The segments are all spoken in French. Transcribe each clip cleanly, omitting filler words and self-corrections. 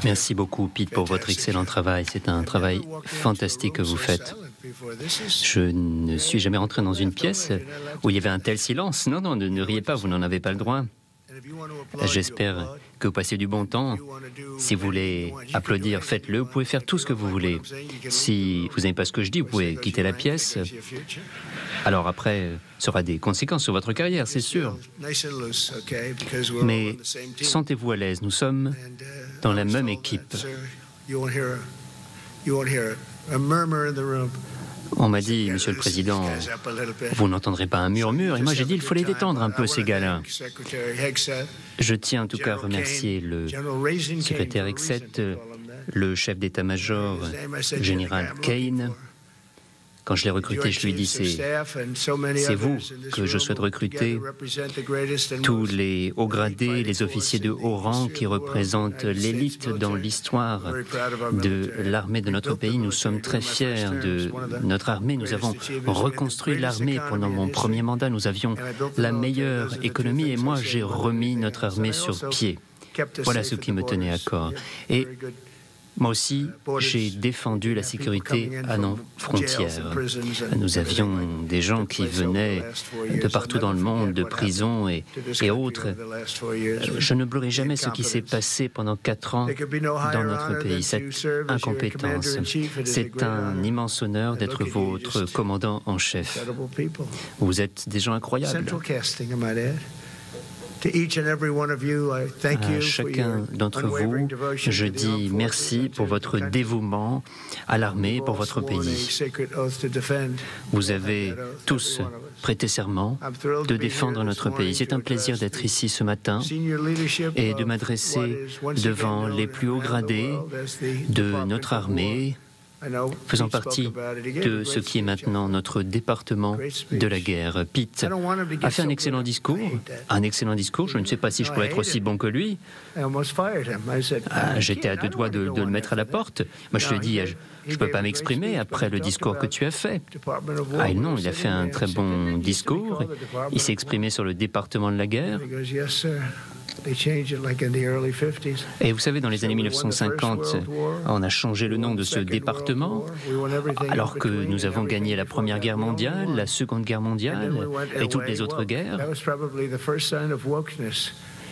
Merci beaucoup, Pete, pour votre excellent travail. C'est un travail fantastique que vous faites. Je ne suis jamais rentré dans une pièce où il y avait un tel silence. Non, non, ne riez pas, vous n'en avez pas le droit. J'espère que vous passez du bon temps. Si vous voulez applaudir, faites-le. Vous pouvez faire tout ce que vous voulez. Si vous n'aimez pas ce que je dis, vous pouvez quitter la pièce. Alors après, ce sera des conséquences sur votre carrière, c'est sûr. Mais sentez-vous à l'aise, nous sommes dans la même équipe. On m'a dit, Monsieur le Président, vous n'entendrez pas un murmure. Et moi, j'ai dit, il faut les détendre un peu, ces gars-là. Je tiens en tout cas à remercier le secrétaire Hegseth, le chef d'état-major, général Kane. Quand je l'ai recruté, je lui ai dit, c'est vous que je souhaite recruter, tous les hauts gradés, les officiers de haut rang qui représentent l'élite dans l'histoire de l'armée de notre pays. Nous sommes très fiers de notre armée. Nous avons reconstruit l'armée pendant mon premier mandat. Nous avions la meilleure économie et moi, j'ai remis notre armée sur pied. Voilà ce qui me tenait à cœur. Et moi aussi, j'ai défendu la sécurité à nos frontières. Nous avions des gens qui venaient de partout dans le monde, de prisons et autres. Je n'oublierai jamais ce qui s'est passé pendant 4 ans dans notre pays, cette incompétence. C'est un immense honneur d'être votre commandant en chef. Vous êtes des gens incroyables. À chacun d'entre vous, je dis merci pour votre dévouement à l'armée, pour votre pays. Vous avez tous prêté serment de défendre notre pays. C'est un plaisir d'être ici ce matin et de m'adresser devant les plus hauts gradés de notre armée, faisant partie de ce qui est maintenant notre département de la guerre. Pete a fait un excellent discours. Je ne sais pas si je pourrais être aussi bon que lui. J'étais à 2 doigts de le mettre à la porte. Moi, je lui ai dit, je ne peux pas m'exprimer après le discours que tu as fait. Ah non, il a fait un très bon discours. Il s'est exprimé sur le département de la guerre. Et vous savez, dans les années 1950, on a changé le nom de ce département, alors que nous avons gagné la Première Guerre mondiale, la Seconde Guerre mondiale et toutes les autres guerres.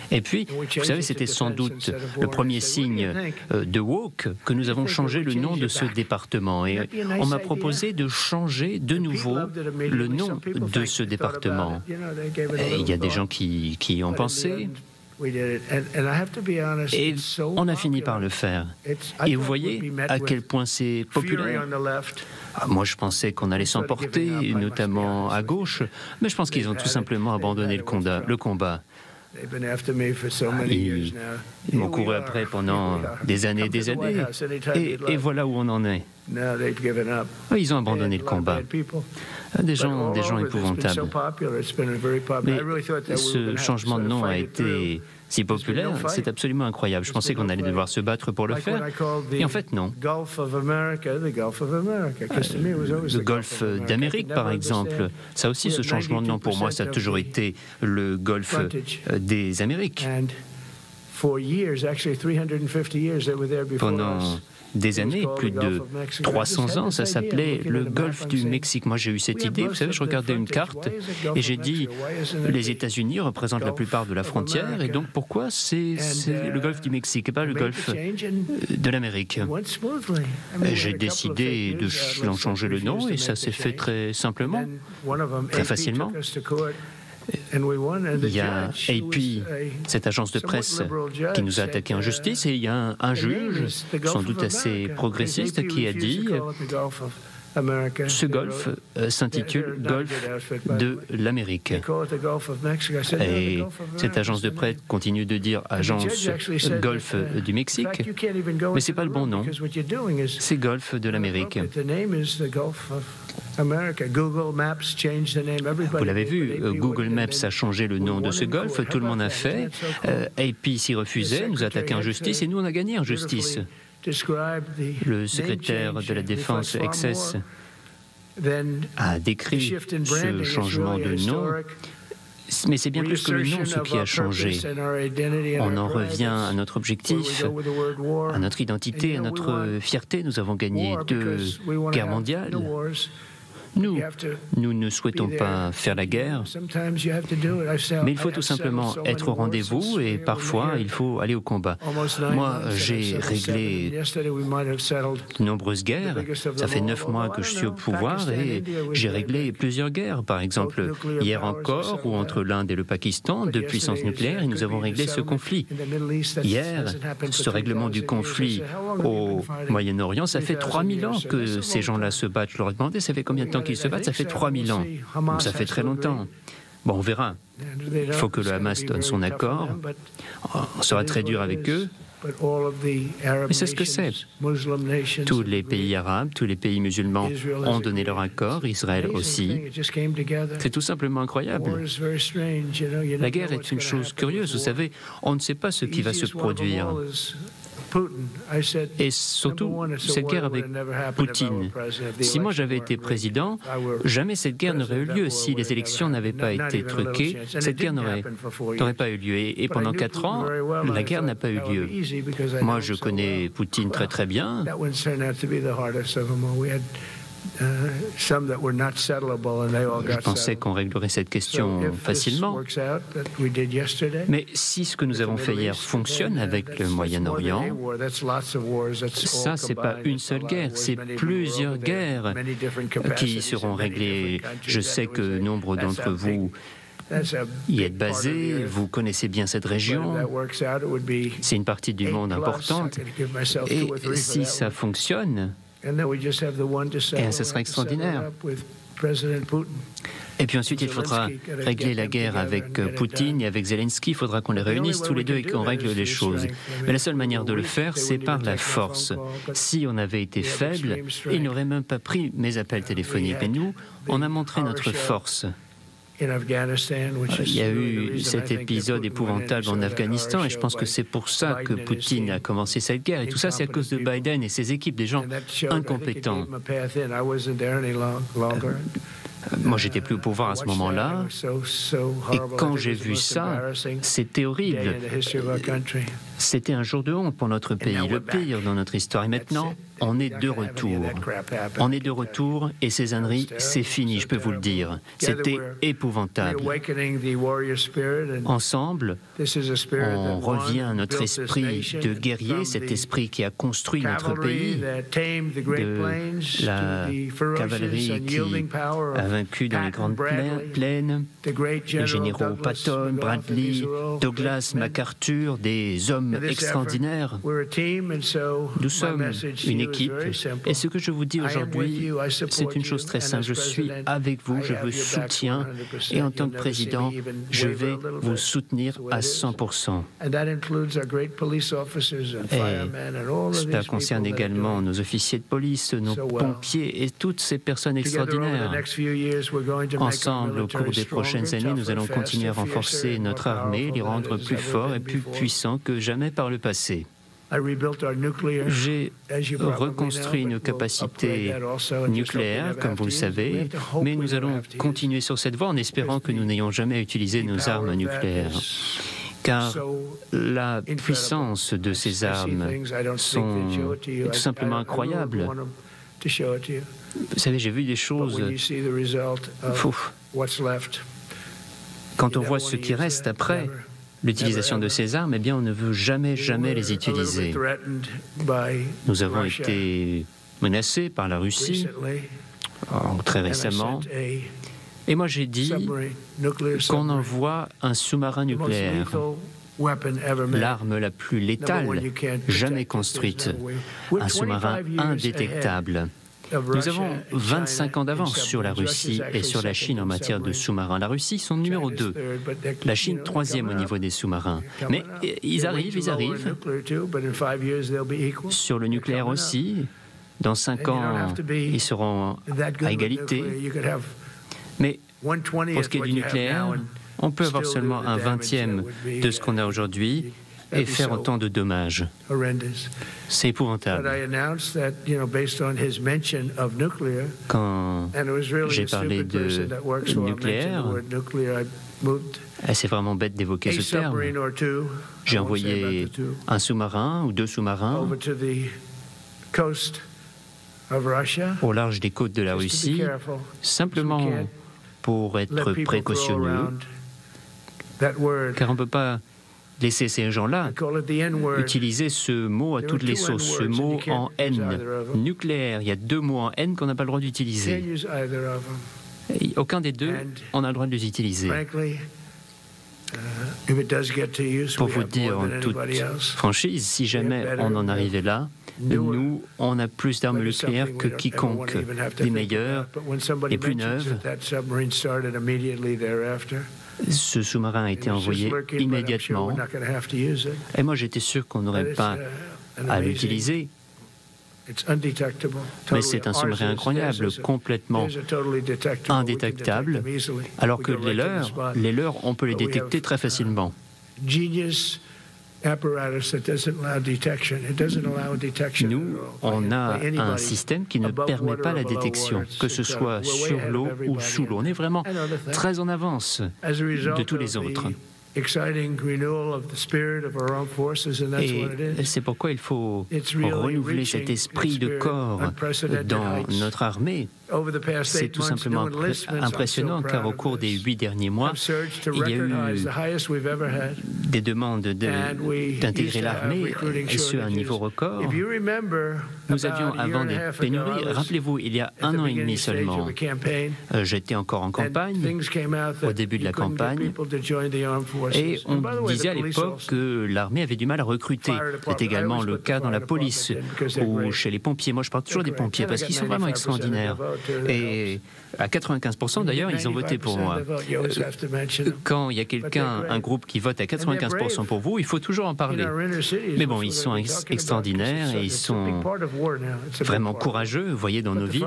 Et puis, vous savez, c'était sans doute le premier signe de woke que nous avons changé le nom de ce département. Et on m'a proposé de changer de nouveau le nom de ce département. Et il y a des gens qui y ont pensé. Et on a fini par le faire. Et vous voyez à quel point c'est populaire. Moi, je pensais qu'on allait s'emporter, notamment à gauche, mais je pense qu'ils ont tout simplement abandonné le combat. Ils m'ont couru après pendant des années et des années. Et voilà où on en est. Ils ont abandonné le combat. Des gens épouvantables. Mais ce changement de nom a été si populaire, c'est absolument incroyable. Je pensais qu'on allait devoir se battre pour le faire. Et en fait, non. Le golfe d'Amérique, par exemple, ça aussi, ce changement de nom, pour moi, ça a toujours été le golfe des Amériques. Pendant des années, plus de 300 ans, ça s'appelait le golfe du Mexique. Moi, j'ai eu cette idée, vous savez, je regardais une carte et j'ai dit, les États-Unis représentent la plupart de la frontière, et donc pourquoi c'est le golfe du Mexique et pas le golfe de l'Amérique? J'ai décidé d'en changer le nom et ça s'est fait très simplement, très facilement. Il y a AP, cette agence de presse qui nous a attaqués en justice, et il y a un juge, sans doute assez progressiste, qui a dit ce golfe s'intitule Golfe de l'Amérique. Et cette agence de presse continue de dire agence Golfe du Mexique, mais ce n'est pas le bon nom, c'est Golfe de l'Amérique. Vous l'avez vu, Google Maps a changé le nom de ce golfe, tout le monde a fait. AP s'y refusait, nous a attaqué en justice et nous on a gagné en justice. Le secrétaire de la Défense, Hegseth, a décrit ce changement de nom. Mais c'est bien plus que le nom ce qui a changé. On en revient à notre objectif, à notre identité, à notre fierté. Nous avons gagné 2 guerres mondiales. Nous ne souhaitons pas faire la guerre, mais il faut tout simplement être au rendez-vous et parfois il faut aller au combat. Moi, j'ai réglé de nombreuses guerres. Ça fait 9 mois que je suis au pouvoir et j'ai réglé plusieurs guerres. Par exemple, hier encore, ou entre l'Inde et le Pakistan, 2 puissances nucléaires, et nous avons réglé ce conflit. Hier, ce règlement du conflit au Moyen-Orient, ça fait 3000 ans que ces gens-là se battent. Je leur ai demandé, ça fait combien de temps qu'ils se battent? Ça fait 3000 ans. Donc ça fait très longtemps. Bon, on verra. Il faut que le Hamas donne son accord. On sera très dur avec eux. Mais c'est ce que c'est. Tous les pays arabes, tous les pays musulmans ont donné leur accord, Israël aussi. C'est tout simplement incroyable. La guerre est une chose curieuse. Vous savez, on ne sait pas ce qui va se produire. Et surtout, cette guerre avec Poutine. Si moi j'avais été président, jamais cette guerre n'aurait eu lieu. Si les élections n'avaient pas été truquées, cette guerre n'aurait pas eu lieu. Et pendant 4 ans, la guerre n'a pas eu lieu. Moi, je connais Poutine très très bien. Je pensais qu'on réglerait cette question facilement. Mais si ce que nous avons fait hier fonctionne avec le Moyen-Orient, ça, c'est pas une seule guerre, c'est plusieurs guerres qui seront réglées. Je sais que nombre d'entre vous y êtes basés, vous connaissez bien cette région, c'est une partie du monde importante, et si ça fonctionne, et ce sera extraordinaire. Et puis ensuite, il faudra régler la guerre avec Poutine et avec Zelensky. Il faudra qu'on les réunisse tous les deux et qu'on règle les choses. Mais la seule manière de le faire, c'est par la force. Si on avait été faible, ils n'auraient même pas pris mes appels téléphoniques. Mais nous, on a montré notre force. Il y a eu cet épisode épouvantable en Afghanistan et je pense que c'est pour ça que Poutine a commencé cette guerre. Et tout ça, c'est à cause de Biden et ses équipes, des gens incompétents. Moi, j'étais plus au pouvoir à ce moment-là. Et quand j'ai vu ça, c'était horrible. C'était un jour de honte pour notre pays, le pire dans notre histoire. Et maintenant, on est de retour. On est de retour et ces âneries, c'est fini, je peux vous le dire. C'était épouvantable. Ensemble, on revient à notre esprit de guerrier, cet esprit qui a construit notre pays, de la cavalerie qui a vaincu dans les grandes plaines, les généraux Patton, Bradley, Douglas, MacArthur, des hommes extraordinaires. Nous sommes une équipe et ce que je vous dis aujourd'hui, c'est une chose très simple. Je suis avec vous, je vous soutiens et en tant que président, je vais vous soutenir à 100%. Et cela concerne également nos officiers de police, nos pompiers et toutes ces personnes extraordinaires. Ensemble, au cours des prochaines années, nous allons continuer à renforcer notre armée, les rendre plus forts et plus puissants que jamais par le passé. J'ai reconstruit nos capacités nucléaires, comme vous le savez, mais nous allons continuer sur cette voie en espérant que nous n'ayons jamais à utiliser nos armes nucléaires. Car la puissance de ces armes est tout simplement incroyable. Vous savez, j'ai vu des choses... Quand on voit ce qui reste après l'utilisation de ces armes, eh bien, on ne veut jamais les utiliser. Nous avons été menacés par la Russie très récemment. Et moi, j'ai dit qu'on envoie un sous-marin nucléaire, l'arme la plus létale jamais construite, un sous-marin indétectable. Nous avons 25 ans d'avance sur la Russie et sur la Chine en matière de sous-marins. La Russie, sont numéro 2. La Chine, 3e au niveau des sous-marins. Mais ils arrivent. Sur le nucléaire aussi. Dans 5 ans, ils seront à égalité. Mais pour ce qui est du nucléaire, on peut avoir seulement un 20e de ce qu'on a aujourd'hui. et faire autant de dommages. C'est épouvantable. Quand j'ai parlé de nucléaire, c'est vraiment bête d'évoquer ce terme. J'ai envoyé un sous-marin ou deux sous-marins au large des côtes de la Russie, simplement pour être précautionneux, car on ne peut pas laisser ces gens-là utiliser ce mot à toutes les sauces, ce mot en haine. Nucléaire, il y a deux mots en haine qu'on n'a pas le droit d'utiliser. Aucun des deux, on a le droit de les utiliser. Pour vous dire en toute franchise, si jamais on en arrivait là, nous, on a plus d'armes nucléaires que quiconque, les meilleures, les plus neuves. Ce sous-marin a été envoyé immédiatement. Et moi, j'étais sûr qu'on n'aurait pas à l'utiliser. Mais c'est un sous-marin incroyable, complètement indétectable, alors que les leurs, on peut les détecter très facilement. Nous, on a un système qui ne permet pas la détection, que ce soit sur l'eau ou sous l'eau. On est vraiment très en avance de tous les autres. Et c'est pourquoi il faut renouveler cet esprit de corps dans notre armée. C'est tout simplement impressionnant car au cours des 8 derniers mois, il y a eu des demandes d'intégrer l'armée, et ce à un niveau record. Nous avions avant des pénuries. Rappelez-vous, il y a 1 an et demi seulement, j'étais encore en campagne, au début de la campagne, et on disait à l'époque que l'armée avait du mal à recruter. C'est également le cas dans la police ou chez les pompiers. Moi, je parle toujours des pompiers parce qu'ils sont vraiment extraordinaires. Et à 95% d'ailleurs, ils ont voté pour moi. Quand il y a quelqu'un, un groupe qui vote à 95% pour vous, il faut toujours en parler. Mais bon, ils sont extraordinaires et ils sont vraiment courageux, vous voyez, dans nos villes.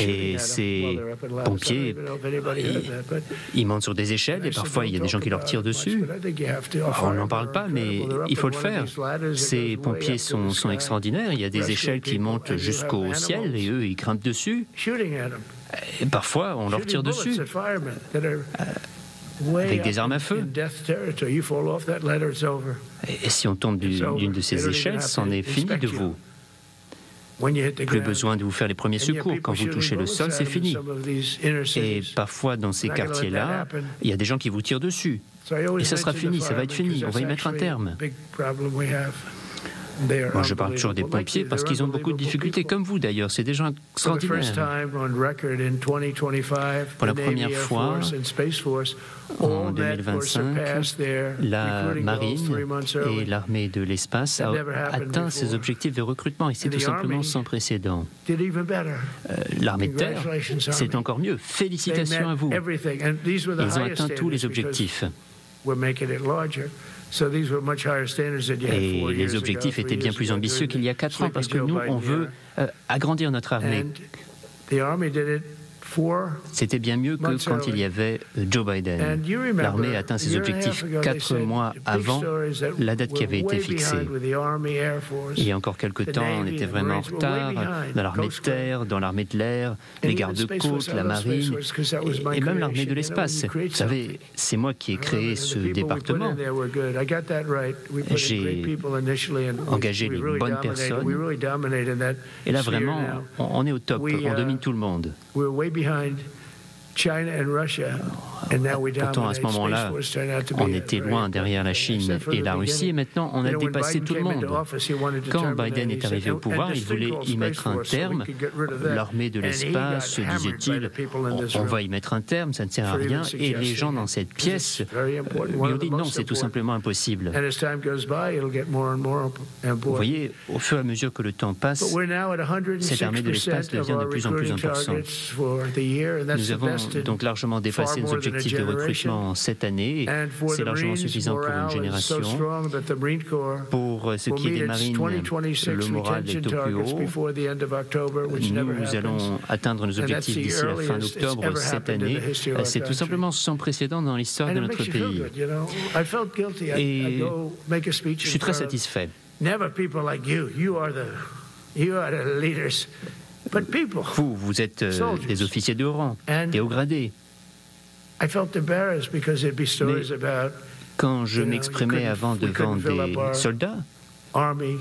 Et ces pompiers, ils montent sur des échelles et parfois il y a des gens qui leur tirent dessus. On n'en parle pas, mais il faut le faire. Ces pompiers sont extraordinaires. Il y a des échelles qui montent jusqu'au ciel et eux, ils grimpent dessus. Et parfois, on leur tire dessus avec des armes à feu. Et si on tombe d'une de ces échelles, c'en est fini de vous. Plus besoin de vous faire les premiers secours. Quand vous touchez le sol, c'est fini. Et parfois, dans ces quartiers-là, il y a des gens qui vous tirent dessus. Et ça sera fini, ça va être fini. On va y mettre un terme. Moi, je parle toujours des pompiers parce qu'ils ont beaucoup de difficultés, comme vous d'ailleurs. C'est des gens extraordinaires. Pour la première fois, en 2025, la marine et l'armée de l'espace a atteint ses objectifs de recrutement et c'est tout simplement sans précédent. L'armée de terre, c'est encore mieux. Félicitations à vous. Ils ont atteint tous les objectifs. Et les objectifs étaient bien plus ambitieux qu'il y a 4 ans parce que nous, on veut agrandir notre armée. C'était bien mieux que quand il y avait Joe Biden. L'armée a atteint ses objectifs 4 mois avant la date qui avait été fixée. Il y a encore quelques temps, on était vraiment en retard dans l'armée de terre, dans l'armée de l'air, les gardes-côtes, la marine et même l'armée de l'espace. Vous savez, c'est moi qui ai créé ce département. J'ai engagé les bonnes personnes. Et là, vraiment, on est au top. On domine tout le monde. Pourtant, à ce moment-là, on était loin derrière la Chine et la Russie, et maintenant, on a dépassé tout le monde. Quand Biden est arrivé au pouvoir, il voulait y mettre un terme. L'armée de l'espace, disait-il, on va y mettre un terme, ça ne sert à rien. Et les gens dans cette pièce lui ont dit non, c'est tout simplement impossible. Vous voyez, au fur et à mesure que le temps passe, cette armée de l'espace devient de plus en plus importante. Nous avons donc largement dépassé nos objectif de recrutement cette année. C'est largement suffisant pour une génération. Pour ce qui est des marines, le moral est au plus haut. Nous allons atteindre nos objectifs d'ici la fin d'octobre cette année. C'est tout simplement sans précédent dans l'histoire de notre pays. Et je suis très satisfait. Vous êtes des officiers de rang, des hauts gradés. Mais quand je m'exprimais avant devant des soldats,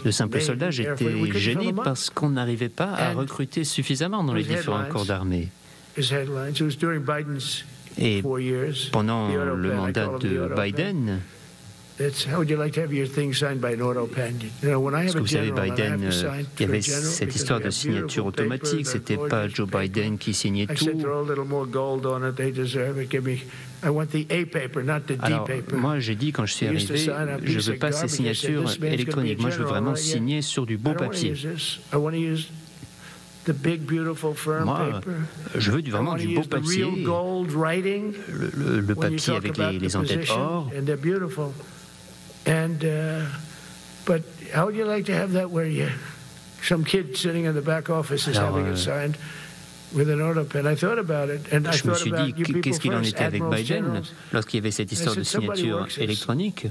de simples soldats, j'étais gêné parce qu'on n'arrivait pas à recruter suffisamment dans les différents corps d'armée. Et pendant le mandat de Biden, est-ce que vous savez, Biden, il y avait cette histoire de signature automatique, c'était pas Joe Biden qui signait tout. Alors, moi j'ai dit quand je suis arrivé, je veux pas ces signatures électroniques, moi je veux vraiment signer sur du beau papier. Moi, je veux vraiment du beau papier, le papier avec les en-têtes or. But how would you like to have that where some kid sitting in the back office is having it signed with an order pen? I thought about it, and I thought about you people qu'est-ce qu'il en first, était avec admirals, Biden generals. lorsqu'il y avait cette histoire de signature électronique?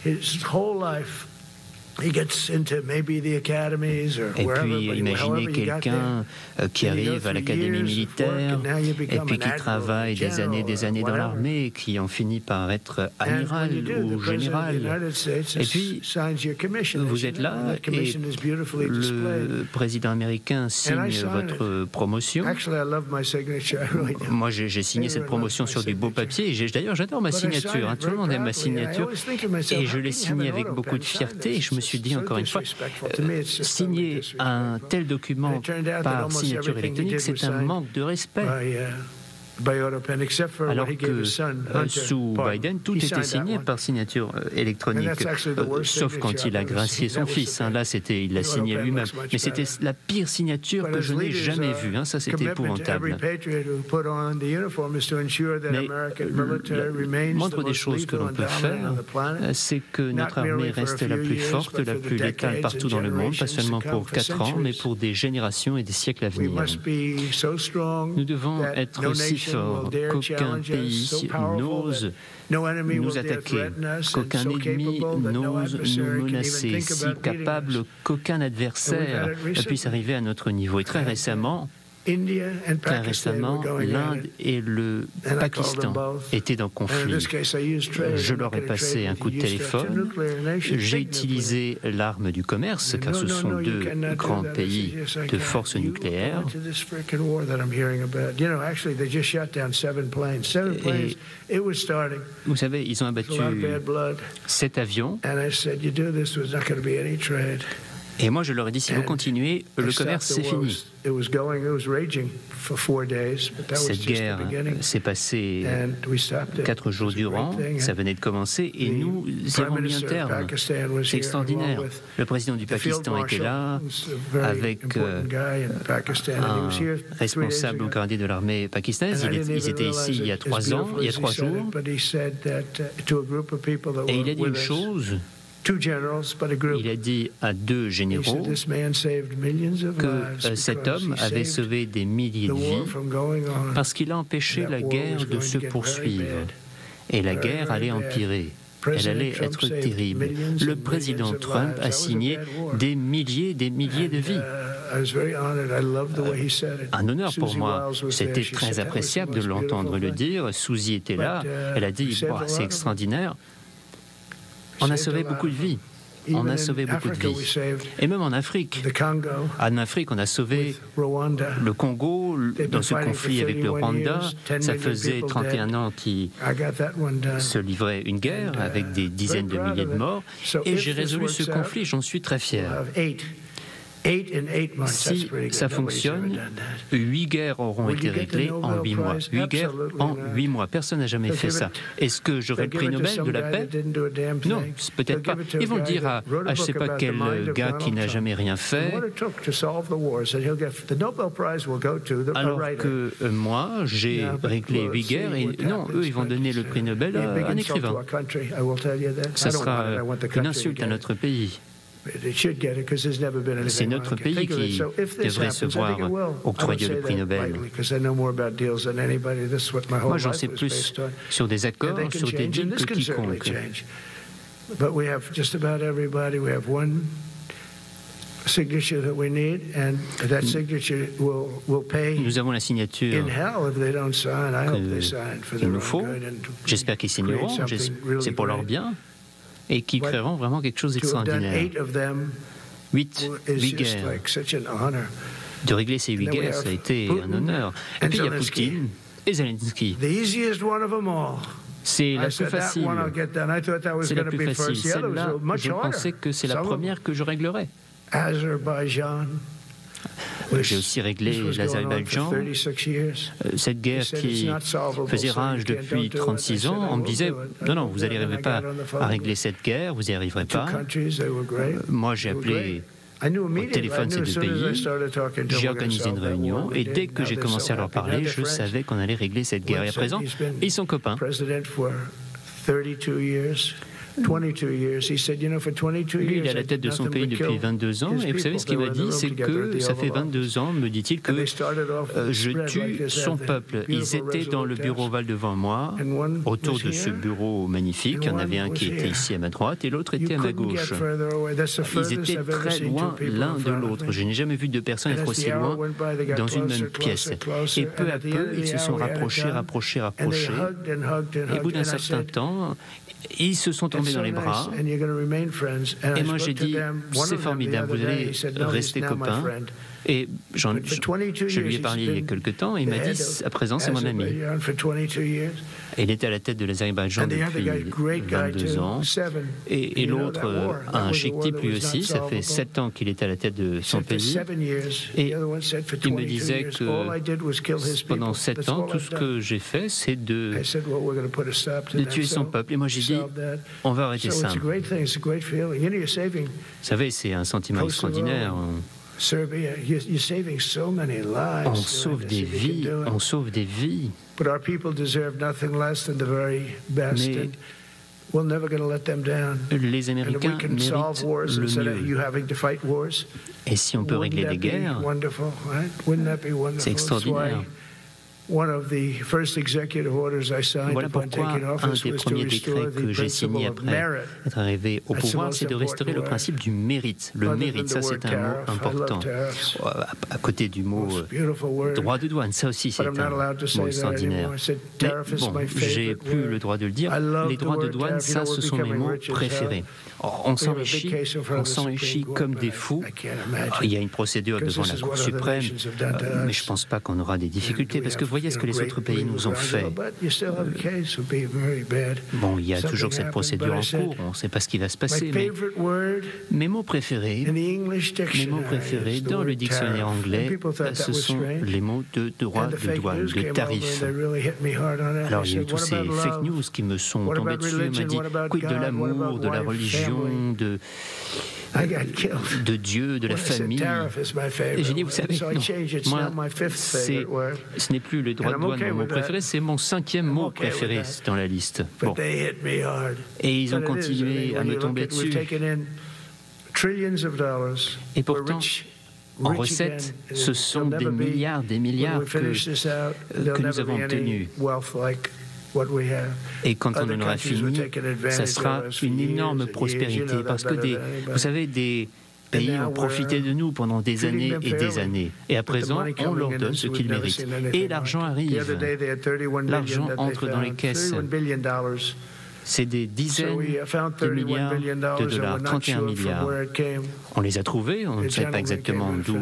His whole life. He gets into maybe the academies or Et wherever, puis but imaginez however you got quelqu'un qui arrive à l'académie militaire et puis qui travaille des années dans l'armée, qui en finit par être amiral ou général. Et puis vous êtes là et le président américain signe votre promotion. Moi j'ai signé cette promotion sur du beau papier. D'ailleurs j'adore ma signature, tout le monde aime ma signature et je l'ai signée avec beaucoup de fierté. Et je me suis dit encore une fois, signer un tel document par signature électronique, c'est un manque de respect. Alors que sous Biden, tout était signé par signature électronique, sauf quand il a gracié son fils. Là, il l'a signé lui-même. Mais c'était la pire signature que je n'ai jamais vue. Ça, c'était épouvantable. Mais la moindre des choses que l'on peut faire, c'est que notre armée reste la plus forte, la plus létale partout dans le monde, pas seulement pour 4 ans, mais pour des générations et des siècles à venir. Nous devons être aussi fort qu'aucun pays n'ose nous attaquer, qu'aucun ennemi n'ose nous menacer, si capable qu'aucun adversaire puisse arriver à notre niveau. Et très récemment, l'Inde et le Pakistan étaient en conflit. Je leur ai passé un coup de téléphone. J'ai utilisé l'arme du commerce, car ce sont 2 grands pays de force nucléaire. Et vous savez, ils ont abattu 7 avions. Et moi, je leur ai dit, si vous continuez, le commerce, c'est fini. Cette guerre s'est passée 4 jours durant, ça venait de commencer, et nous y avons mis un terme. C'est extraordinaire. Le président du Pakistan était là, avec un responsable au gradé de l'armée pakistanaise. Ils étaient ici il y a 3 ans, il y a 3 jours, et il a dit une chose. Il a dit à 2 généraux que cet homme avait sauvé des milliers de vies parce qu'il a empêché la guerre de se poursuivre. Et la guerre allait empirer. Elle allait être terrible. Le président Trump a signé des milliers de vies. Un honneur pour moi. C'était très appréciable de l'entendre le dire. Suzy était là. Elle a dit, c'est extraordinaire. On a sauvé beaucoup de vies. On a sauvé beaucoup de vies. Et même en Afrique. En Afrique, on a sauvé le Congo dans ce conflit avec le Rwanda. Ça faisait 31 ans qu'ils se livraient une guerre avec des dizaines de milliers de morts. Et j'ai résolu ce conflit, j'en suis très fier. Si ça fonctionne, 8 guerres auront été réglées en 8 mois. 8 guerres en 8 mois. Personne n'a jamais fait ça. Est-ce que j'aurai le prix Nobel de la paix? Non, peut-être pas. Ils vont le dire à je ne sais pas quel gars qui n'a jamais rien fait. Alors que moi, j'ai réglé 8 guerres et non, eux, ils vont donner le prix Nobel à un écrivain. Ça sera une insulte à notre pays. C'est notre pays qui devrait se voir octroyer le prix Nobel. Moi, j'en sais plus sur des accords, sur des deals que quiconque. Nous avons la signature qu'il nous faut. J'espère qu'ils signeront, c'est pour leur bien, et qu'ils créeront vraiment quelque chose d'extraordinaire. 8 guerres. De régler ces 8 guerres, ça a été un honneur. Et puis il y a Poutine et Zelensky. C'est la plus facile. C'est la plus facile. Celle-là, je pensais que c'est la première que je réglerais. J'ai aussi réglé l'Azerbaïdjan, cette guerre qui faisait rage depuis 36 ans. On me disait, non, vous n'arriverez pas à régler cette guerre, vous n'y arriverez pas. Moi, j'ai appelé au téléphone ces deux pays, j'ai organisé une réunion, et dès que j'ai commencé à leur parler, je savais qu'on allait régler cette guerre. Et à présent, ils sont copains. Lui, il est à la tête de son pays depuis 22 ans, et vous savez ce qu'il m'a dit, c'est que ça fait 22 ans, me dit-il, que je tue son peuple. Ils étaient dans le bureau ovale devant moi, autour de ce bureau magnifique. Il y en avait un qui était ici à ma droite et l'autre était à ma gauche. Ils étaient très loin l'un de l'autre. Je n'ai jamais vu deux personnes être aussi loin dans une même pièce. Et peu à peu, ils se sont rapprochés. Et au bout d'un certain temps, ils se sont tombés dans les bras. Et moi, j'ai dit, c'est formidable, vous allez rester copains. Et je lui ai parlé il y a quelque temps, et il m'a dit, à présent, c'est mon ami. Et il était à la tête de l'Azerbaïdjan depuis 22 ans. Et l'autre, un chic type lui aussi, ça fait 7 ans qu'il est à la tête de son pays. Et il me disait que pendant 7 ans, tout ce que j'ai fait, c'est de tuer son peuple. Et moi, j'ai dit, on va arrêter ça. Vous savez, c'est un sentiment extraordinaire. On sauve des vies, Mais les Américains méritent le mieux. Et si on peut régler des guerres, c'est extraordinaire. Voilà pourquoi un des premiers décrets que j'ai signé après être arrivé au pouvoir, c'est de restaurer le principe du mérite. Le mérite, ça c'est un mot important. À côté du mot droit de douane, ça aussi c'est un mot extraordinaire. Mais bon, j'ai plus le droit de le dire. Les droits de douane, ça ce sont mes mots préférés. On s'enrichit comme des fous. Il y a une procédure devant la Cour suprême, mais je ne pense pas qu'on aura des difficultés, parce que vous voyez ce que les autres pays nous ont fait. Bon, il y a toujours cette procédure en cours, on ne sait pas ce qui va se passer, mais mes mots préférés dans le dictionnaire anglais, ce sont les mots de droit de douane, de tarif. Alors il y a eu tous ces fake news qui me sont tombés dessus, on m'a dit, quid de l'amour, de la religion, de Dieu, de la famille. Et j'ai dit, vous savez, non, moi, ce n'est plus le droit de douane mon mot préféré, c'est mon 5e mot préféré dans la liste. Bon. Et ils ont continué à me tomber dessus. Et pourtant, en recettes, ce sont des milliards que nous avons obtenus. Et quand on en aura fini, ça sera une énorme prospérité. Parce que, vous savez, des pays ont profité de nous pendant des années et des années. Et à présent, on leur donne ce qu'ils méritent. Et l'argent arrive. L'argent entre dans les caisses. C'est des dizaines de milliards de dollars, 31 milliards. On les a trouvés, on ne savait pas exactement d'où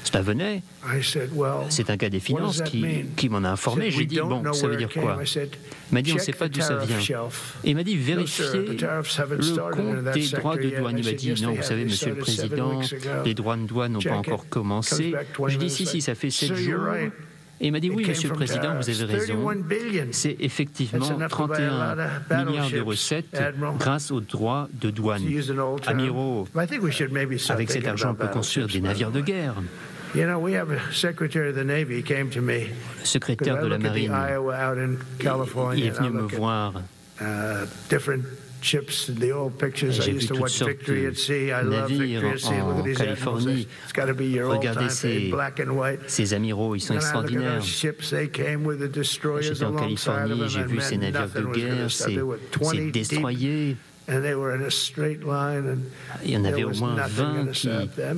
cela venait. C'est un gars des finances qui m'en a informé. J'ai dit, bon, ça veut dire quoi? Il m'a dit, on ne sait pas d'où ça vient. Et il m'a dit, vérifiez le compte des droits de douane. Il m'a dit, non, vous savez, Monsieur le Président, les droits de douane n'ont pas encore commencé. J'ai dit, si, ça fait 7 jours. Et il m'a dit, oui, Monsieur le Président, vous avez raison. C'est effectivement 31 milliards de recettes grâce aux droits de douane. Amiraux, avec cet argent, on peut construire des navires de guerre. Le secrétaire de la Marine, il est venu me voir. J'ai vu toutes sortes de navires en Californie. Regardez ces amiraux, ils sont extraordinaires. J'étais en Californie, j'ai vu ces navires de guerre, ces destroyers. Il y en avait au moins 20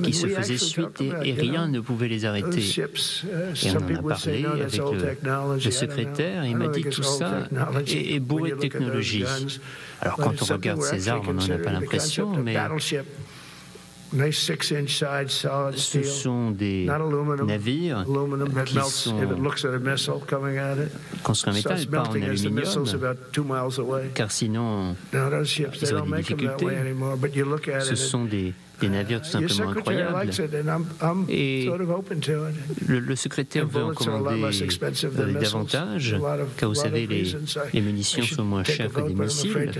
qui se faisaient suite et rien ne pouvait les arrêter. Et on en a parlé avec le secrétaire, et il m'a dit tout ça est bourré de technologie. Alors quand on regarde ces armes, on n'en a pas l'impression, mais ce sont des navires qui sont construits en métal, pas en aluminium, car sinon ils auraient des difficultés. Ce sont des navires tout simplement incroyables. Et le secrétaire veut en commander davantage, car vous savez, les munitions sont moins chères que des missiles. Il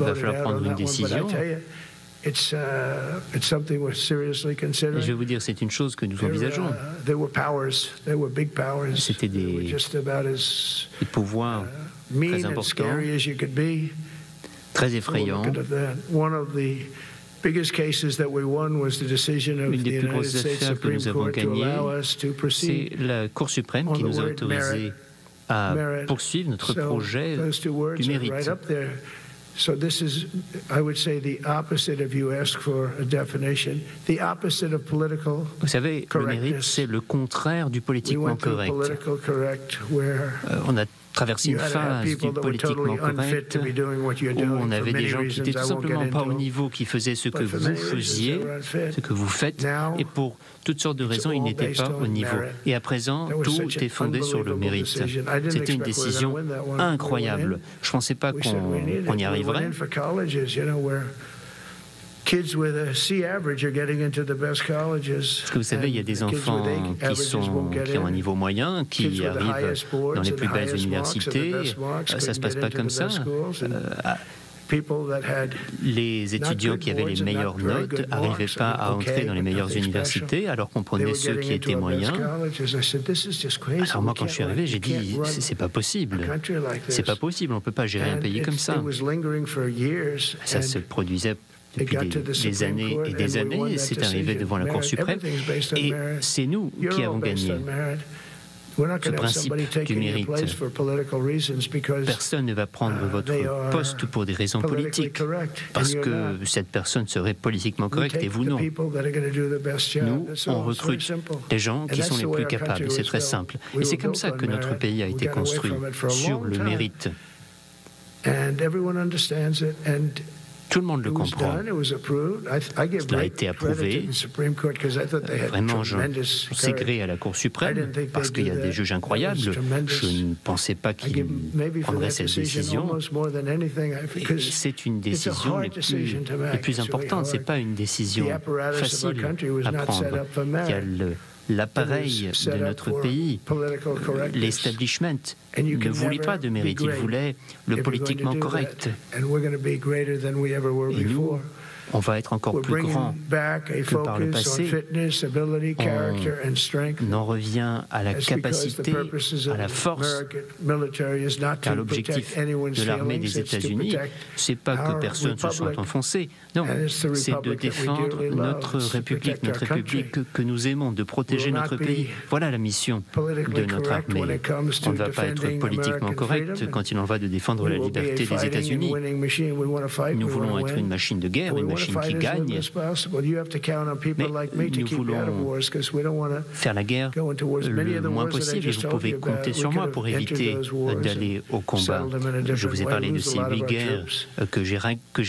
va falloir prendre une décision. Je vais vous dire, c'est une chose que nous envisageons. C'était des pouvoirs très importants, très effrayants. Une des plus grosses affaires que nous avons gagnées, c'est la Cour suprême qui nous a autorisé à poursuivre notre projet du mérite. So this is, I would say, the opposite of you ask for a definition, the opposite of political. Vous savez, le mérite, c'est le contraire du politiquement correct. On a traversé une phase du politiquement correct où on avait des gens qui n'étaient tout simplement pas au niveau, qui faisaient ce que vous faisiez, ce que vous faites, et pour toutes sortes de raisons, ils n'étaient pas au niveau. Et à présent, tout est fondé sur le mérite. C'était une décision incroyable. Je ne pensais pas qu'on y arriverait. Parce que vous savez, il y a des enfants qui ont un niveau moyen, qui arrivent dans les plus belles universités. Ça ne se passe pas comme ça. Les étudiants qui avaient les meilleures notes n'arrivaient pas à entrer dans les meilleures universités, alors qu'on prenait ceux qui étaient moyens. Alors moi, quand je suis arrivé, j'ai dit, c'est pas possible. C'est pas possible, on ne peut pas gérer un pays comme ça. Ça se produisait depuis des années et des années, c'est arrivé devant la Cour suprême, et c'est nous qui avons gagné. Ce principe du mérite. Personne ne va prendre votre poste pour des raisons politiques, parce que cette personne serait politiquement correcte et vous non. Nous, on recrute les gens qui sont les plus capables, et c'est très simple. Et c'est comme ça que notre pays a été construit, sur le mérite. Tout le monde le comprend. Cela a été approuvé. Vraiment, c'est gré à la Cour suprême parce qu'il y a des juges incroyables. Je ne pensais pas qu'ils prendraient cette décision. Et c'est une décision les plus importantes. Ce n'est pas une décision facile à prendre. Il y a l'appareil de notre pays, l'establishment, ne voulait pas de mérite, il voulait le politiquement correct. Et nous, on va être encore plus grand que par le passé. On en revient à la capacité, à la force, car l'objectif de l'armée des États-Unis, ce n'est pas que personne se soit enfoncé, non, c'est de défendre notre République que nous aimons, de protéger notre pays. Voilà la mission de notre armée. On ne va pas être politiquement correct quand il en va de défendre la liberté des États-Unis. Nous voulons être une machine de guerre, une Chine qui gagne. Mais nous voulons faire la guerre le moins possible et vous pouvez compter sur moi pour éviter d'aller au combat. Je vous ai parlé de ces 8 guerres que j'ai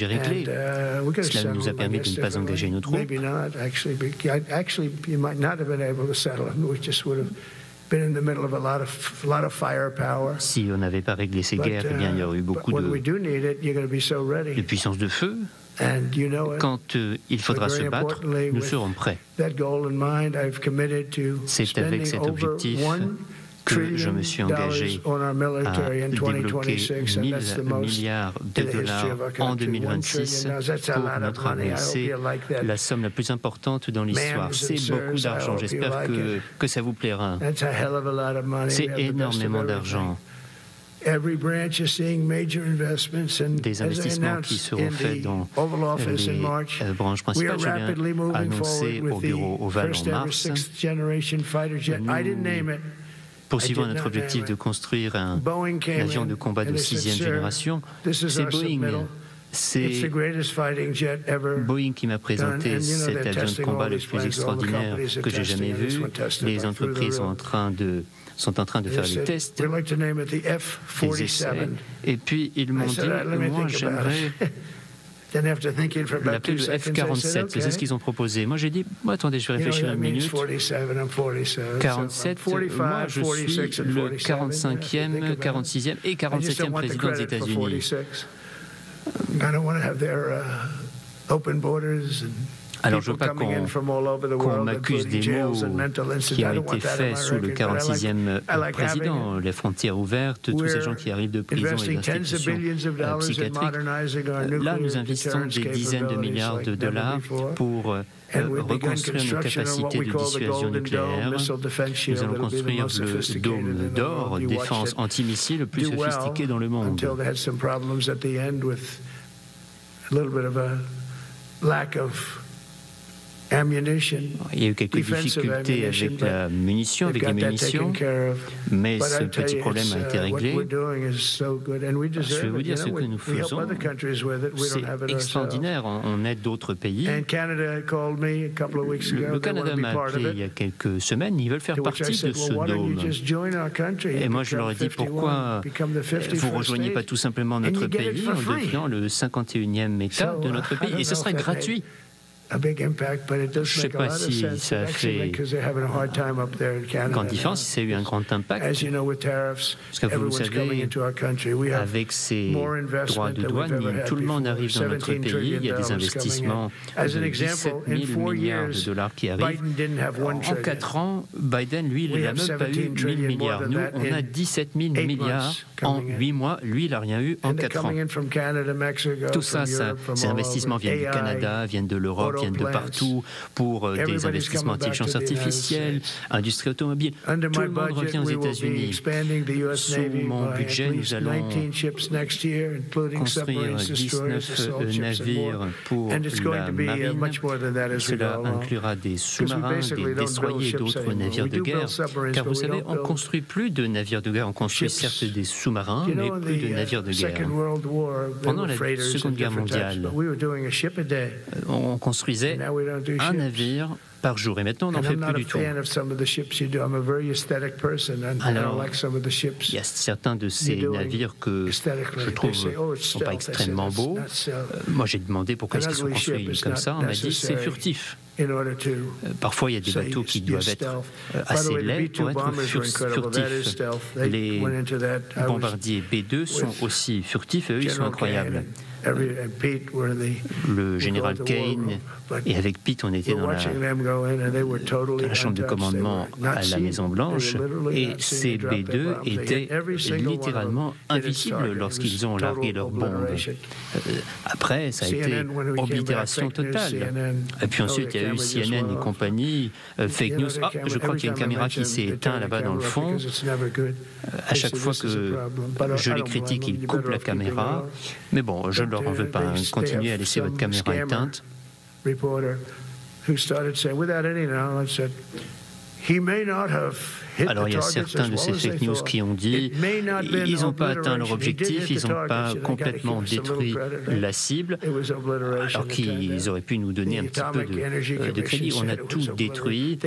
réglées. Cela nous a permis de ne pas engager nos troupes. Si on n'avait pas réglé ces guerres, eh bien, il y aurait eu beaucoup de puissance de feu. Quand il faudra se battre, nous serons prêts. C'est avec cet objectif que je me suis engagé à débloquer 1 000 milliards de dollars en 2026 pour notre avancée, la somme la plus importante dans l'histoire. C'est beaucoup d'argent. J'espère que ça vous plaira. C'est énormément d'argent. Des investissements qui seront faits dans les branches principales. Je viens annoncer au bureau ovale en mars. Nous poursuivons notre objectif de construire un avion de combat de 6e génération. C'est Boeing. C'est Boeing qui m'a présenté cet avion de combat le plus extraordinaire que j'ai jamais vu. Les entreprises sont en train de faire les tests, les essais. Et puis ils m'ont dit, moi j'aimerais l'appeler le F-47, c'est ce qu'ils ont proposé. Moi j'ai dit, attendez, je vais réfléchir une minute. 47, moi je suis le 45e, 46e et 47e président des États-Unis. Alors je ne veux pas qu'on m'accuse des mots qui ont été faits sous le 46e président, les frontières ouvertes, tous ces gens qui arrivent de prison et d'institutions psychiatriques. Là, nous investissons des dizaines de milliards de dollars pour reconstruire nos capacités de dissuasion nucléaire. Nous allons construire le dôme d'or, défense antimissile le plus sophistiqué dans le monde. Il y a eu quelques difficultés avec la munition, avec les munitions, mais ce petit problème a été réglé. Je vais vous dire ce que nous faisons. C'est extraordinaire. On aide d'autres pays. Le Canada m'a appelé il y a quelques semaines. Ils veulent faire partie de ce dôme. Et moi, je leur ai dit, pourquoi vous ne rejoignez pas tout simplement notre pays en devenant le 51e État de notre pays? Et ce serait gratuit. Je ne sais pas si ça a fait grande différence, si ça a eu un grand impact. Parce que vous le savez, avec ces droits de douane, tout le monde arrive dans notre pays. Il y a des investissements de 17 000 milliards de dollars qui arrivent. En 4 ans, Biden, lui, il n'a même pas eu 1 000 milliards. Nous, on a 17 000 milliards en 8 mois. Lui, il n'a rien eu en 4 ans. Tout ça, ces investissements viennent du Canada, viennent de l'Europe, viennent de partout pour des investissements d'intelligence artificielle, industrie automobile. Tout le monde revient aux États-Unis. Sous mon budget, nous allons construire 19 navires pour la marine. Cela inclura des sous-marins, des destroyers et d'autres navires de guerre. Car vous savez, on ne construit plus de navires de guerre. On construit certes des sous-marins, mais plus de navires de guerre. Pendant la Seconde Guerre mondiale, on construisait un navire par jour. Et maintenant, on n'en fait plus du tout. Alors, il y a certains de ces navires que je trouve ne sont pas extrêmement beaux. Moi, j'ai demandé pourquoi est-ce qu'ils sont construits comme ça. On m'a dit c'est furtif. Parfois, il y a des bateaux qui doivent être assez laids pour être furtifs. Les bombardiers B-2 sont aussi furtifs et eux, ils sont incroyables. Le général Kane et avec Pete, on était dans la chambre de commandement à la Maison-Blanche et ces B-2 étaient littéralement invisibles lorsqu'ils ont largué leurs bombes. Après, ça a été oblitération totale. Et puis ensuite, il y a eu CNN et compagnie, fake news. Ah, je crois qu'il y a une caméra qui s'est éteinte là-bas dans le fond. À chaque fois que je les critique, ils coupent la caméra. Mais bon, je ne leur en veux pas. Continuez à laisser votre caméra éteinte. Alors il y a certains de ces fake news qui ont dit ils n'ont pas atteint leur objectif, ils n'ont pas complètement détruit la cible, alors qu'ils auraient pu nous donner un petit peu de crédit. On a tout détruit.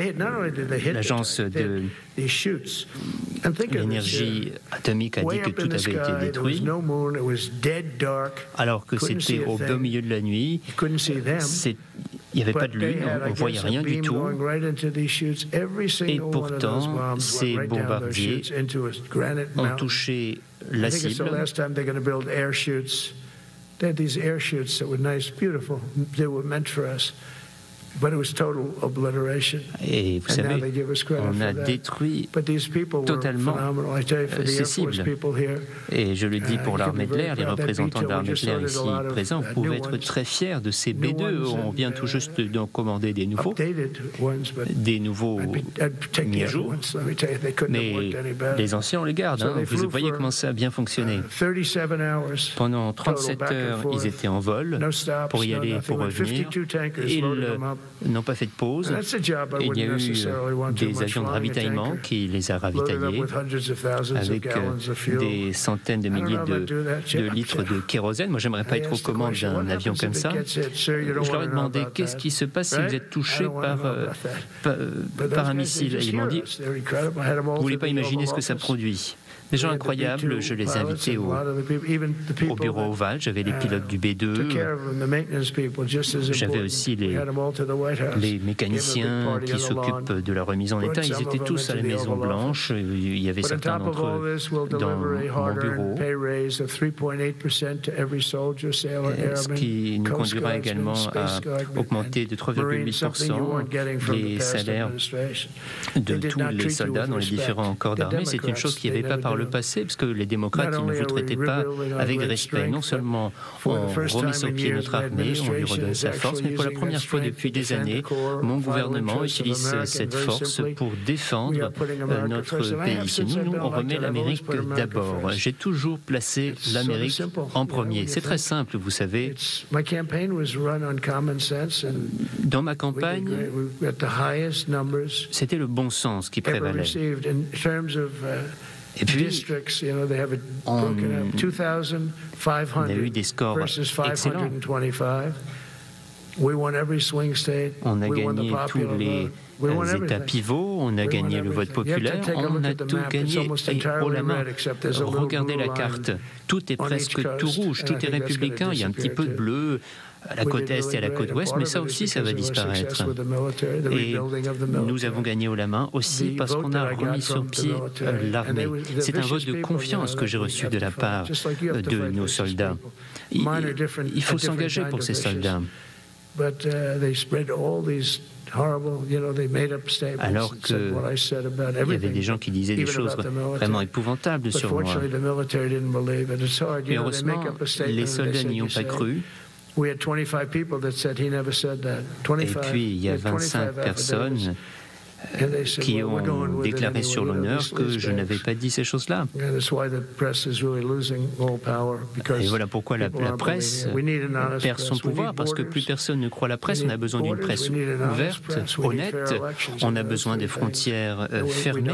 L'agence de l'énergie atomique a dit que tout avait été détruit, alors que c'était au beau milieu de la nuit. Il n'y avait pas de lune, on ne voyait rien du tout. Et pourtant, ces bombardiers ont touché la cible. Et vous savez, on a détruit totalement ces cibles. Et je le dis pour l'armée de l'air, les représentants de l'armée de l'air ici présents, vous pouvez être très fiers de ces B-2. On vient tout juste d'en commander des nouveaux mis à jour. Mais les anciens, on les garde. Hein. Vous voyez comment ça a bien fonctionné. Pendant 37 heures, ils étaient en vol pour y aller, pour revenir. Ils n'ont pas fait de pause. Et il y a eu des avions de ravitaillement qui les a ravitaillés avec des centaines de milliers de litres de kérosène. Moi, j'aimerais pas être aux commandes d'un avion comme ça. Je leur ai demandé qu'est-ce qui se passe si vous êtes touché par un missile. Et ils m'ont dit, vous ne voulez pas imaginer ce que ça produit. Des gens incroyables, je les ai invités au bureau ovale, j'avais les pilotes du B-2, j'avais aussi les mécaniciens qui s'occupent de la remise en état, ils étaient tous à la Maison Blanche, il y avait certains d'entre eux dans mon bureau, ce qui nous conduira également à augmenter de 3,8% les salaires de tous les soldats dans les différents corps d'armée. C'est une chose qui n'y avait pas par le passé, parce que les démocrates ils ne vous traitaient pas avec respect. Non seulement on remet sur pied notre armée, on lui redonne sa force, mais pour la première fois depuis des années, mon gouvernement utilise cette force pour défendre notre pays. Nous, on remet l'Amérique d'abord. J'ai toujours placé l'Amérique en premier. C'est très simple, vous savez. Dans ma campagne, c'était le bon sens qui prévalait. Et puis, on a eu des scores excellents. On a gagné tous les États pivots, on a gagné le vote populaire, on a tout gagné haut la main. Regardez la carte, tout est presque tout rouge, tout est républicain, il y a un petit peu de bleu à la côte Est et à la côte Ouest, mais ça aussi, ça va disparaître. Et nous avons gagné haut la main aussi parce qu'on a remis sur pied l'armée. C'est un vote de confiance que j'ai reçu de la part de nos soldats. Il faut s'engager pour ces soldats. Alors qu'il y avait des gens qui disaient des choses vraiment épouvantables sur moi. Et heureusement, les soldats n'y ont pas cru. Et puis, il y a 25 personnes qui ont déclaré sur l'honneur que je n'avais pas dit ces choses-là. Et voilà pourquoi la presse perd son pouvoir, parce que plus personne ne croit la presse. On a besoin d'une presse ouverte, honnête. On a besoin des frontières fermées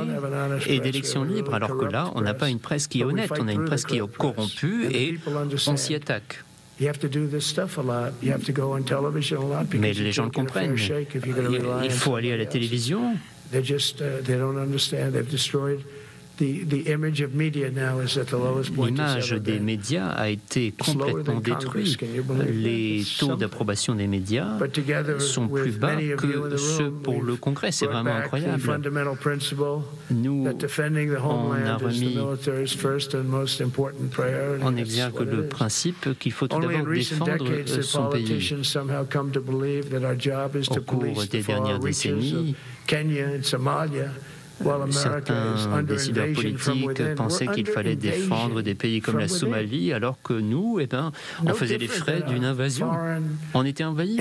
et d'élections libres, alors que là, on n'a pas une presse qui est honnête. On a une presse qui est corrompue et on s'y attaque. Mais les gens le comprennent. Il faut aller à la télévision. L'image des médias a été complètement détruite. Les taux d'approbation des médias sont plus bas que ceux pour le Congrès. C'est vraiment incroyable. Nous, on a remis en exergue le principe qu'il faut tout d'abord défendre son pays. Au cours des dernières décennies, certains décideurs politiques pensaient qu'il fallait défendre des pays comme la Somalie, alors que nous, on faisait les frais d'une invasion. On était envahis.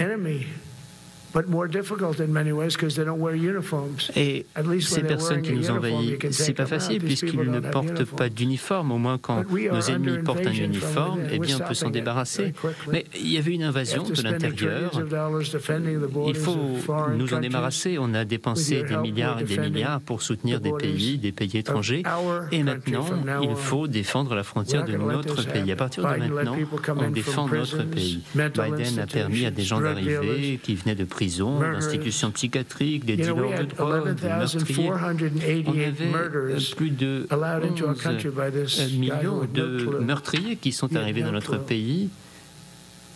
Et ces personnes qui nous envahissent, c'est pas facile puisqu'ils ne portent pas d'uniforme. Au moins, quand nos ennemis portent un uniforme, eh bien, on peut s'en débarrasser. Mais il y avait une invasion de l'intérieur. Il faut nous en débarrasser. On a dépensé des milliards et des milliards pour soutenir des pays étrangers. Et maintenant, il faut défendre la frontière de notre pays. À partir de maintenant, on défend notre pays. Biden a permis à des gens d'arriver qui venaient de prison, d'institutions psychiatriques, des dealers de drogue, des meurtriers. On avait plus de 11 millions de meurtriers qui sont arrivés dans notre pays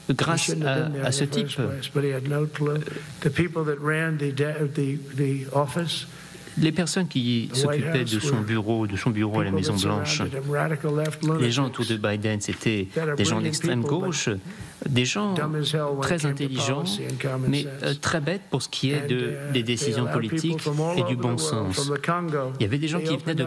grâce à ce type. Les personnes qui s'occupaient de son bureau à la Maison-Blanche, les gens autour de Biden, c'était des gens d'extrême gauche, des gens très intelligents, mais très bêtes pour ce qui est des décisions politiques et du bon sens. Il y avait des gens qui venaient de